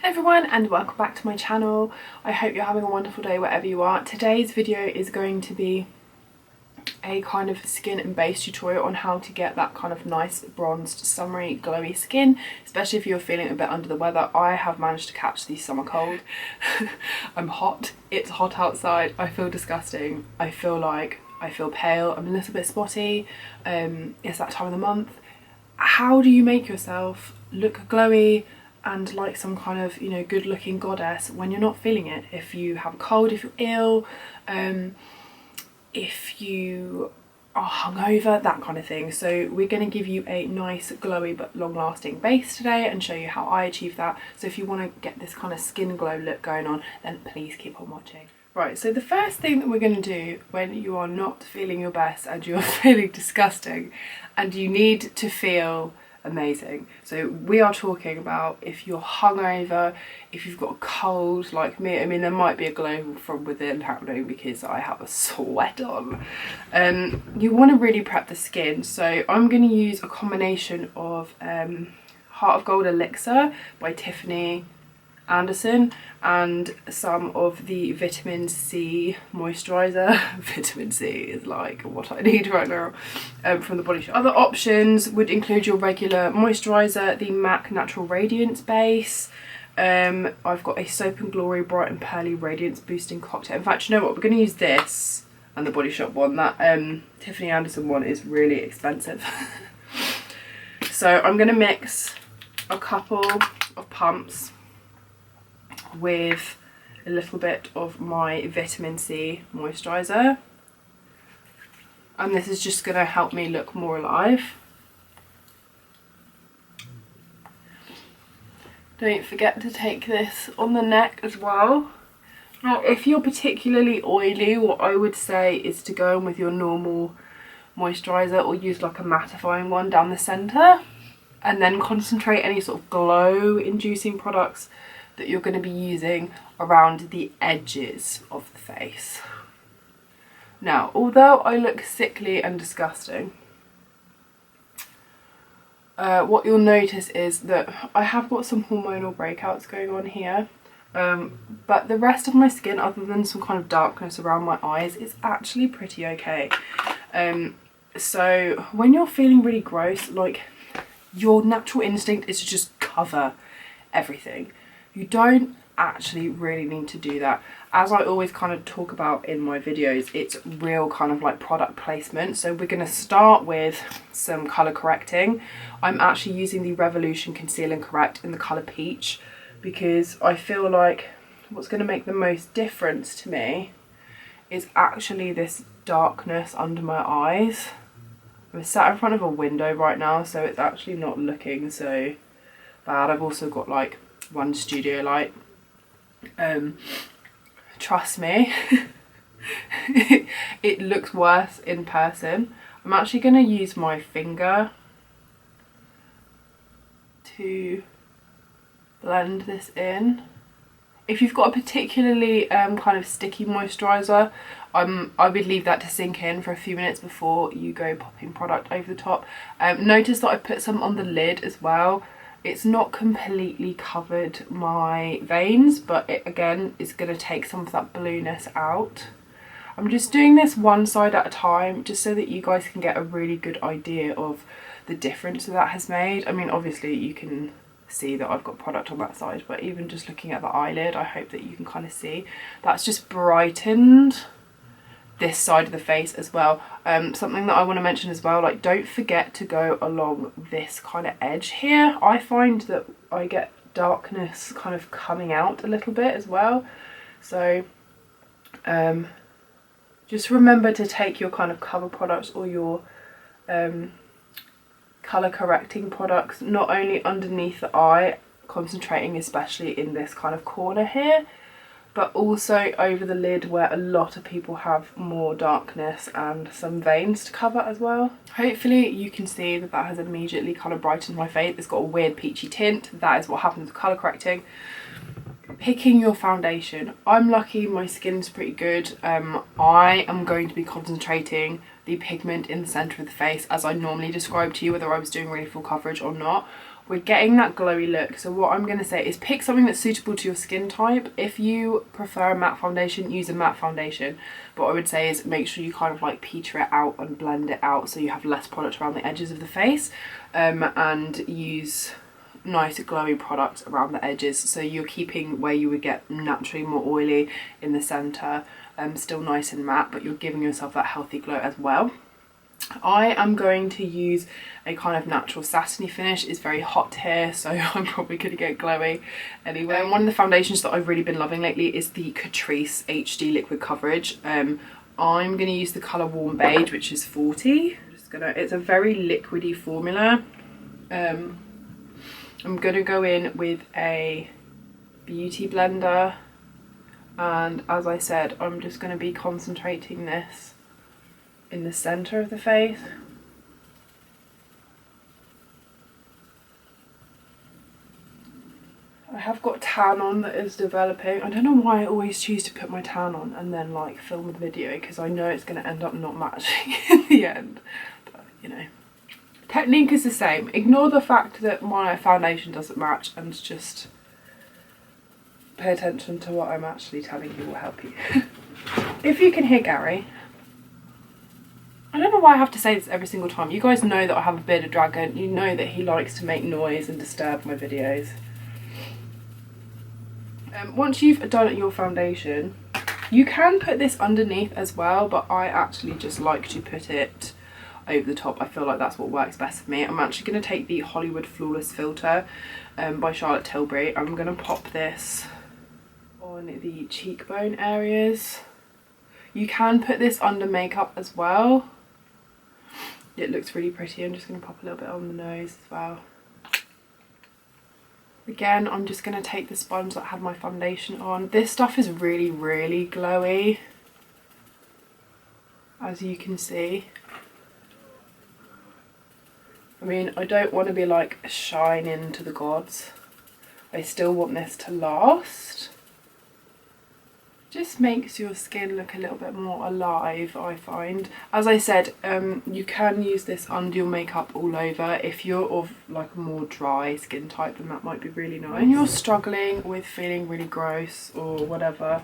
Hey everyone, and welcome back to my channel. I hope you're having a wonderful day wherever you are. Today's video is going to be a kind of skin and base tutorial on how to get that kind of nice bronzed, summery, glowy skin, especially if you're feeling a bit under the weather. I have managed to catch the summer cold. I'm hot. It's hot outside. I feel disgusting. I feel pale. I'm a little bit spotty. It's that time of the month. How do you make yourself look glowy and like some kind of, you know, good looking goddess when you're not feeling it? If you have a cold, if you're ill, if you are hungover, that kind of thing. So we're going to give you a nice glowy but long lasting base today and show you how I achieve that. So if you want to get this kind of skin glow look going on, then please keep on watching. Right, so the first thing that we're going to do when you are not feeling your best and you're feeling disgusting and you need to feel amazing. So we are talking about if you're hungover, if you've got a cold like me. I mean, there might be a glow from within happening because I have a sweat on. You want to really prep the skin. So I'm going to use a combination of Heart of Gold Elixir by Tiffany Anderson and some of the vitamin C moisturiser. Vitamin C is like what I need right now, from the Body Shop. Other options would include your regular moisturiser, the MAC Natural Radiance base. I've got a Soap and Glory Bright and Pearly Radiance Boosting Cocktail. In fact, you know what, we're going to use this and the Body Shop one. That Tiffany Anderson one is really expensive. So I'm going to mix a couple of pumps with a little bit of my vitamin C moisturiser, and this is just going to help me look more alive. Don't forget to take this on the neck as well. Now if you're particularly oily, what I would say is to go in with your normal moisturiser or use like a mattifying one down the centre, and then concentrate any sort of glow inducing products that you're going to be using around the edges of the face. Now, although I look sickly and disgusting, what you'll notice is that I have got some hormonal breakouts going on here, but the rest of my skin, other than some kind of darkness around my eyes, is actually pretty okay. So when you're feeling really gross, like, your natural instinct is to just cover everything. You don't actually really need to do that. As I always kind of talk about in my videos, it's real kind of like product placement. So we're going to start with some colour correcting. I'm actually using the Revolution Conceal and Correct in the colour Peach because I feel like what's going to make the most difference to me is actually this darkness under my eyes. I'm sat in front of a window right now, so it's actually not looking so bad. I've also got like one studio light. Trust me, it looks worse in person. I'm actually going to use my finger to blend this in. If you've got a particularly kind of sticky moisturiser, I would leave that to sink in for a few minutes before you go popping product over the top. Notice that I put some on the lid as well. It's not completely covered my veins, but it again is going to take some of that blueness out. I'm just doing this one side at a time just so that you guys can get a really good idea of the difference that has made. I mean, obviously you can see that I've got product on that side, but even just looking at the eyelid, I hope that you can kind of see that's just brightened this side of the face as well. Something that I want to mention as well, like, don't forget to go along this kind of edge here. I find that I get darkness kind of coming out a little bit as well, so just remember to take your kind of cover products or your colour correcting products not only underneath the eye, concentrating especially in this kind of corner here, but also over the lid where a lot of people have more darkness and some veins to cover as well. Hopefully you can see that that has immediately kind of brightened my face. It's got a weird peachy tint. That is what happens with colour correcting. Picking your foundation. I'm lucky my skin's pretty good. I am going to be concentrating the pigment in the centre of the face as I normally describe to you, whether I was doing really full coverage or not. we're getting that glowy look. So what I'm going to say is pick something that's suitable to your skin type. If you prefer a matte foundation, use a matte foundation. But what I would say is make sure you kind of like peter it out and blend it out so you have less product around the edges of the face, and use nice glowy products around the edges, so you're keeping where you would get naturally more oily in the centre, still nice and matte, but you're giving yourself that healthy glow as well. I am going to use a kind of natural satiny finish. It's very hot here, so I'm probably going to get glowy anyway. One of the foundations that I've really been loving lately is the Catrice HD Liquid Coverage. I'm going to use the colour Warm Beige, which is 40. It's a very liquidy formula. I'm going to go in with a beauty blender, and as I said, I'm just going to be concentrating this in the centre of the face. I have got tan on that is developing. I don't know why I always choose to put my tan on and then like film the video, because I know it's going to end up not matching in the end, but you know. Technique is the same. Ignore the fact that my foundation doesn't match and just pay attention to what I'm actually telling you will help you. If you can hear Gary, I don't know why I have to say this every single time. You guys know that I have a bearded dragon. You know that he likes to make noise and disturb my videos. Once you've done your foundation, you can put this underneath as well, but I actually just like to put it over the top. I feel like that's what works best for me. I'm actually going to take the Hollywood Flawless Filter by Charlotte Tilbury. I'm going to pop this on the cheekbone areas. You can put this under makeup as well. It looks really pretty. I'm just going to pop a little bit on the nose as well. Again, I'm just going to take the sponge that had my foundation on. This stuff is really, really glowy, as you can see. I mean, I don't want to be like shining to the gods. I still want this to last. Just makes your skin look a little bit more alive, I find. As I said, you can use this under your makeup all over. If you're of like a more dry skin type, then that might be really nice. When you're struggling with feeling really gross or whatever,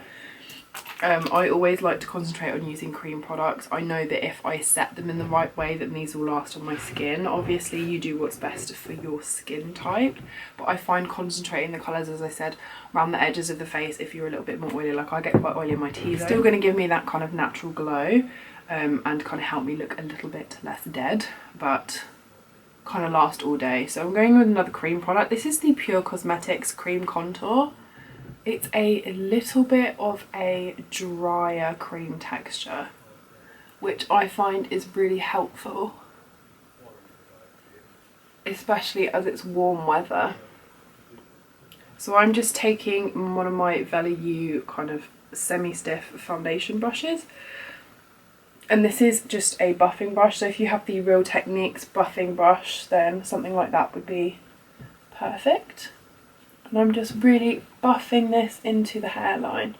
I always like to concentrate on using cream products. I know that if I set them in the right way, then these will last on my skin. Obviously you do what's best for your skin type, but I find concentrating the colours, as I said, around the edges of the face, if you're a little bit more oily, like I get quite oily in my T-zone, still going to give me that kind of natural glow, and kind of help me look a little bit less dead, but kind of last all day. So I'm going with another cream product. This is the Pure Cosmetics Cream Contour. It's a little bit of a drier cream texture, which I find is really helpful, especially as it's warm weather. So I'm just taking one of my VELA.YUE kind of semi-stiff foundation brushes, and this is just a buffing brush. So if you have the Real Techniques buffing brush, then something like that would be perfect. And I'm just really buffing this into the hairline.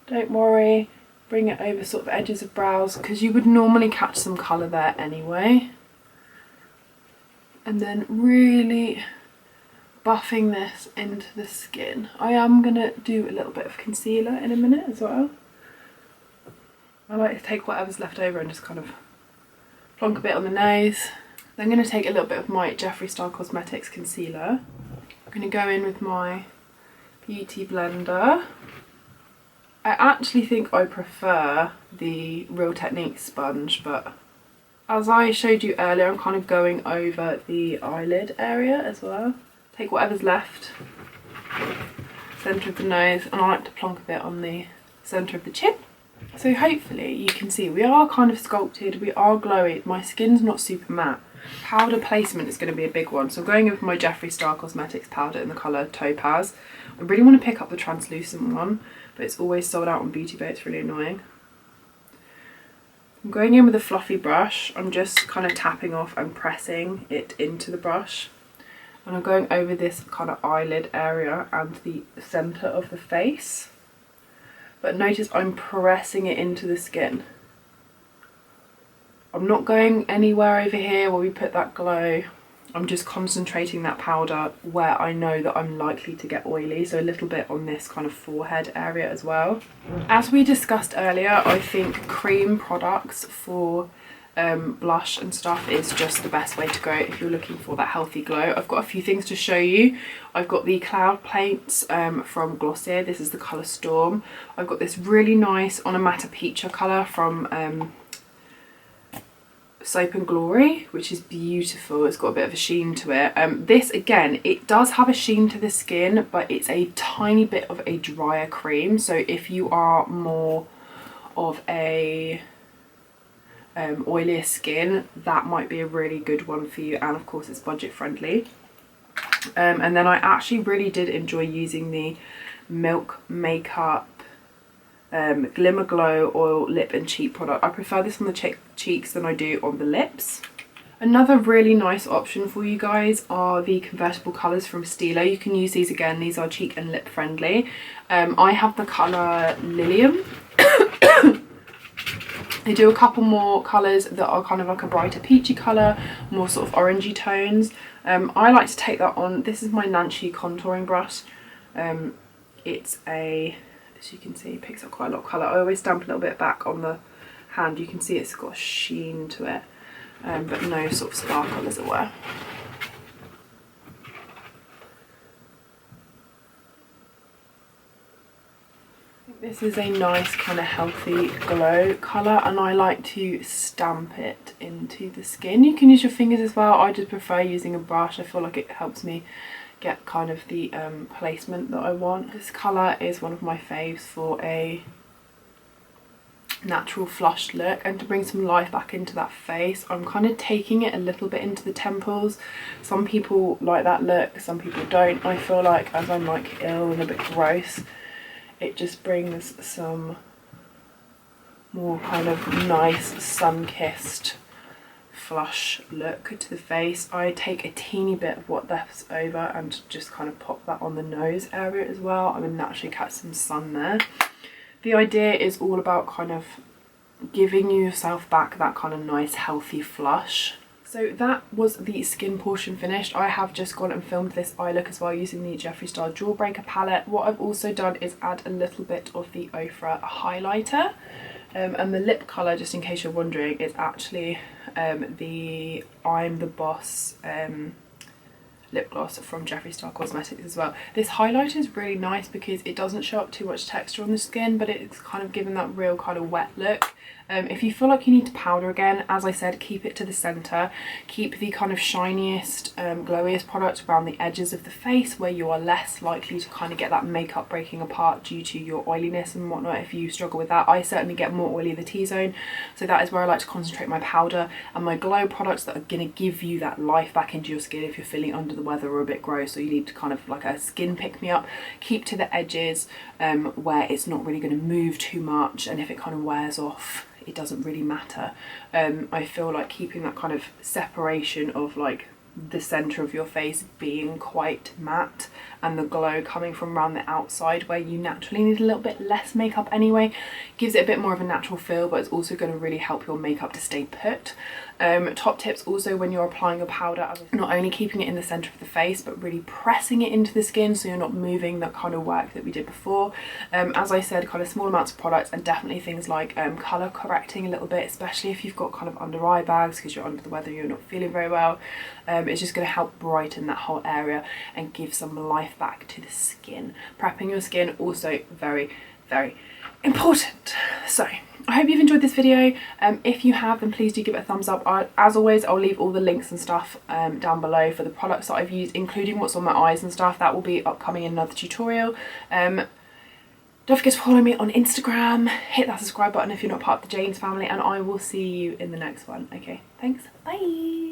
Don't worry, bring it over sort of edges of brows, because you would normally catch some colour there anyway. And then really buffing this into the skin. I am going to do a little bit of concealer in a minute as well. I like to take whatever's left over and just kind of plonk a bit on the nose. Then I'm going to take a little bit of my Jeffree Star Cosmetics concealer. I'm going to go in with my beauty blender. I actually think I prefer the Real Techniques sponge, but as I showed you earlier, I'm kind of going over the eyelid area as well. Take whatever's left, centre of the nose, and I like to plonk a bit on the centre of the chin. So hopefully you can see we are kind of sculpted, we are glowy. My skin's not super matte. Powder placement is going to be a big one, so I'm going in with my Jeffree Star Cosmetics powder in the colour Topaz. I really want to pick up the translucent one, but it's always sold out on Beauty Bay. It's really annoying. I'm going in with a fluffy brush. I'm just kind of tapping off and pressing it into the brush, and I'm going over this kind of eyelid area and the centre of the face, but notice I'm pressing it into the skin. I'm not going anywhere over here where we put that glow. I'm just concentrating that powder where I know that I'm likely to get oily, so a little bit on this kind of forehead area as well. As we discussed earlier, I think cream products for blush and stuff is just the best way to go if you're looking for that healthy glow. I've got a few things to show you. I've got the Cloud Paints from Glossier. This is the colour Storm. I've got this really nice Onomatopoeia colour from Soap and Glory, which is beautiful. It's got a bit of a sheen to it. This, again, it does have a sheen to the skin, but it's a tiny bit of a drier cream. So if you are more of a oilier skin, that might be a really good one for you, and of course it's budget friendly. And then I actually really did enjoy using the Milk Makeup Glimmer Glow Oil Lip and Cheek product. I prefer this on the cheeks than I do on the lips. Another really nice option for you guys are the convertible colours from Stila. You can use these again. These are cheek and lip friendly. I have the colour Lilium. They do a couple more colours that are kind of like a brighter peachy colour, more sort of orangey tones. I like to take that on. This is my Nancy contouring brush. It's a, as you can see, it picks up quite a lot of colour. I always stamp a little bit back on the hand. You can see it's got a sheen to it, but no sort of sparkle as it were. This is a nice kind of healthy glow colour, and I like to stamp it into the skin. You can use your fingers as well. I just prefer using a brush. I feel like it helps me get kind of the placement that I want. This colour is one of my faves for a natural flushed look, and to bring some life back into that face, I'm kind of taking it a little bit into the temples. Some people like that look, some people don't. I feel like as I'm like ill and a bit gross, it just brings some more kind of nice sun-kissed flush look to the face. I take a teeny bit of what left's over and just kind of pop that on the nose area as well. I'm going to naturally catch some sun there. The idea is all about kind of giving yourself back that kind of nice healthy flush. So that was the skin portion finished. I have just gone and filmed this eye look as well using the Jeffree Star Jawbreaker Palette. What I've also done is add a little bit of the Ofra highlighter. And the lip colour, just in case you're wondering, is actually the I'm the Boss lip gloss from Jeffree Star Cosmetics as well. This highlighter is really nice because it doesn't show up too much texture on the skin, but it's kind of giving that real kind of wet look. If you feel like you need to powder again, as I said, keep it to the centre. Keep the kind of shiniest, glowiest product around the edges of the face where you are less likely to kind of get that makeup breaking apart due to your oiliness and whatnot if you struggle with that. I certainly get more oily in the T-zone, so that is where I like to concentrate my powder and my glow products that are going to give you that life back into your skin if you're feeling under the weather or a bit gross, or you need to kind of like a skin pick-me-up. Keep to the edges where it's not really going to move too much, and if it kind of wears off, it doesn't really matter. I feel like keeping that kind of separation of like the centre of your face being quite matte and the glow coming from around the outside where you naturally need a little bit less makeup anyway gives it a bit more of a natural feel, but it's also going to really help your makeup to stay put. Top tips also when you're applying your powder, not only keeping it in the centre of the face but really pressing it into the skin so you're not moving that kind of work that we did before. As I said, kind of small amounts of products, and definitely things like colour correcting a little bit, especially if you've got kind of under eye bags because you're under the weather, you're not feeling very well. It's just going to help brighten that whole area and give some life back to the skin. Prepping your skin also very, very important. So I hope you've enjoyed this video. If you have, then please do give it a thumbs up. As always, I'll leave all the links and stuff down below for the products that I've used, including what's on my eyes and stuff. That will be upcoming in another tutorial. Don't forget to follow me on Instagram, hit that subscribe button if you're not part of the Jane's family, and I will see you in the next one. Okay, thanks, bye.